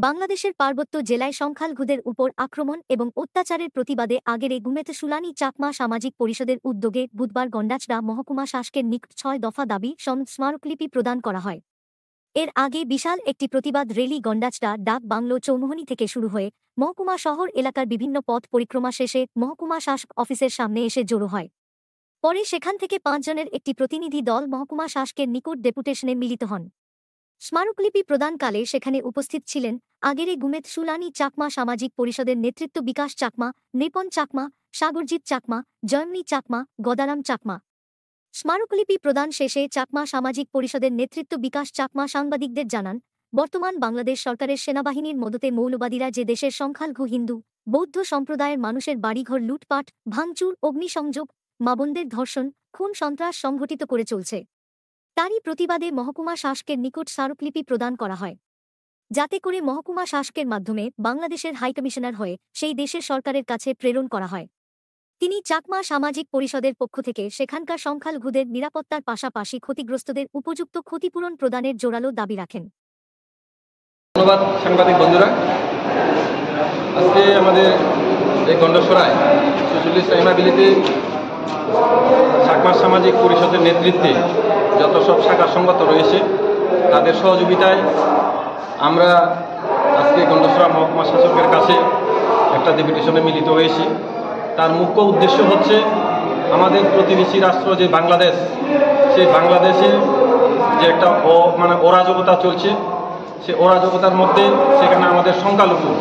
বাংলাদেশের পার্বত্য জেলায় সংখ্যালঘুদের উপর আক্রমণ এবং অত্যাচারের প্রতিবাদে আগেরে গুমেত সুলানি চাকমা সামাজিক পরিষদের উদ্যোগে বুধবার গন্ডাছড়া মহকুমা শাসকের নিকট ৬ দফা দাবি স্মারকলিপি প্রদান করা হয়। এর আগে বিশাল একটি প্রতিবাদ র্যালি গন্ডাছড়া ডাক বাংলো চৌমুহনী থেকে শুরু হয়ে মহকুমা শহর এলাকার বিভিন্ন পথ পরিক্রমা শেষে মহকুমা শাসক অফিসের সামনে এসে জড়ো হয়। পরে সেখান থেকে ৫ জনের একটি প্রতিনিধি দল মহকুমা শাসকের নিকট ডেপুটেশনে মিলিত হন। স্মারকলিপি প্রদানকালে সেখানে উপস্থিত ছিলেন আগেরে গুমেত সুলানি চাকমা সামাজিক পরিষদের নেতৃত্ব বিকাশ চাকমা, নৃপন চাকমা, সাগরজিৎ চাকমা, জয়মনি চাকমা, গদারাম চাকমা। স্মারকলিপি প্রদান শেষে চাকমা সামাজিক পরিষদের নেতৃত্ব বিকাশ চাকমা সাংবাদিকদের জানান, বর্তমান বাংলাদেশ সরকারের সেনাবাহিনীর মদতে মৌলবাদীরা যে দেশের সংখ্যালঘু হিন্দু, বৌদ্ধ সম্প্রদায়ের মানুষের বাড়িঘর লুটপাট, ভাঙচুর, অগ্নিসংযোগ, মাবনদের ধর্ষণ, খুন সন্ত্রাস সংঘটিত করে চলছে, তারই প্রতিবাদে মহকুমা শাসকের নিকট স্মারকলিপি প্রদান করা হয়, যাতে করে মহকুমা শাসকের মাধ্যমে বাংলাদেশের হাইকমিশনার হয়ে সেই দেশের সরকারের কাছে প্রেরণ করা হয়। তিনি চাকমা সামাজিক পরিষদের পক্ষ থেকে সেখানকার সংখ্যালঘুদের নিরাপত্তার পাশাপাশি ক্ষতিগ্রস্তদের উপযুক্ত ক্ষতিপূরণ প্রদানের জোরালো দাবি রাখেন। ধন্যবাদ সাংবাদিক বন্ধুরা। আজকে আমাদের এই গন্ডাছড়ায় ৪৬ এমআইবিলিতে চাকমা সামাজিক পরিষদের নেতৃত্বে যত সব শাখা সংগঠন রয়েছে তাদের সহযোগিতায় আমরা আজকে গন্ডাছড়া মহকুমা শাসকের কাছে একটা ডেপুটেশনে মিলিত হয়েছি। তার মুখ্য উদ্দেশ্য হচ্ছে আমাদের প্রতিবেশী রাষ্ট্র যে বাংলাদেশ, সেই বাংলাদেশে যে একটা অরাজকতা চলছে, সে অরাজকতার মধ্যে সেখানে আমাদের সংখ্যালঘু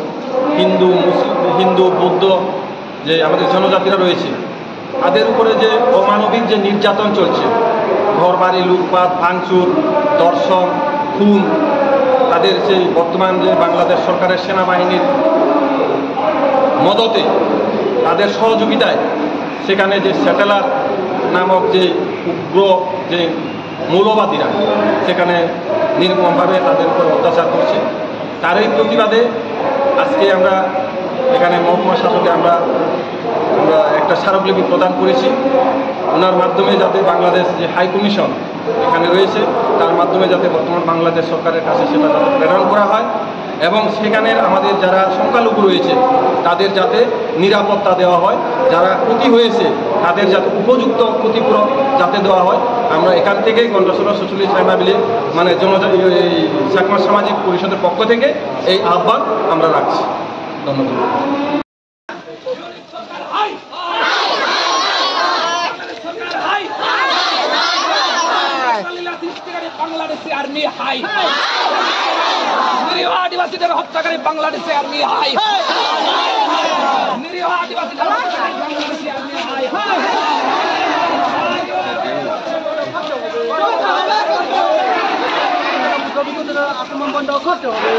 হিন্দু বৌদ্ধ যে আমাদের জনজাতিরা রয়েছে তাদের উপরে যে অমানবিক যে নির্যাতন চলছে, ঘরবাড়ি লুটপাট, ভাঙচুর, ধর্ষণ, খুন, তাদের সেই বর্তমান যে বাংলাদেশ সরকারের সেনাবাহিনীর মদতে তাদের সহযোগিতায় সেখানে যে স্যাটেলার নামক যে উগ্র যে মৌলবাদীরা সেখানে নির্মমভাবে তাদের উপর অত্যাচার করছে, তারই প্রতিবাদে আজকে আমরা এখানে মহকুমা শাসকে আমরা একটা স্মারকলিপি প্রদান করেছি। ওনার মাধ্যমে যাতে বাংলাদেশ যে হাইকমিশন এখানে রয়েছে তার মাধ্যমে যাতে বর্তমান বাংলাদেশ সরকারের কাছে সেটা যাতে প্রেরণ করা হয় এবং সেখানের আমাদের যারা সংখ্যালঘু রয়েছে তাদের যাতে নিরাপত্তা দেওয়া হয়, যারা ক্ষতি হয়েছে তাদের যাতে উপযুক্ত ক্ষতিপূরণ যাতে দেওয়া হয়। আমরা এখান থেকেই গন্ডাছড়া ৪৬ এমআইবিলি চাকমা সামাজিক পরিষদের পক্ষ থেকে এই আহ্বান আমরা রাখছি। ধন্যবাদ। বাংলাদেশে আর্মি হাই, নিরীহ আদিবাসীদের হত্যাকারী বাংলাদেশে আর্মি হাই, নিরীহ আদিবাসীদের হত্যাকারী বাংলাদেশে আর্মি হাই। আক্রমণ বন্ধ করতে হবে।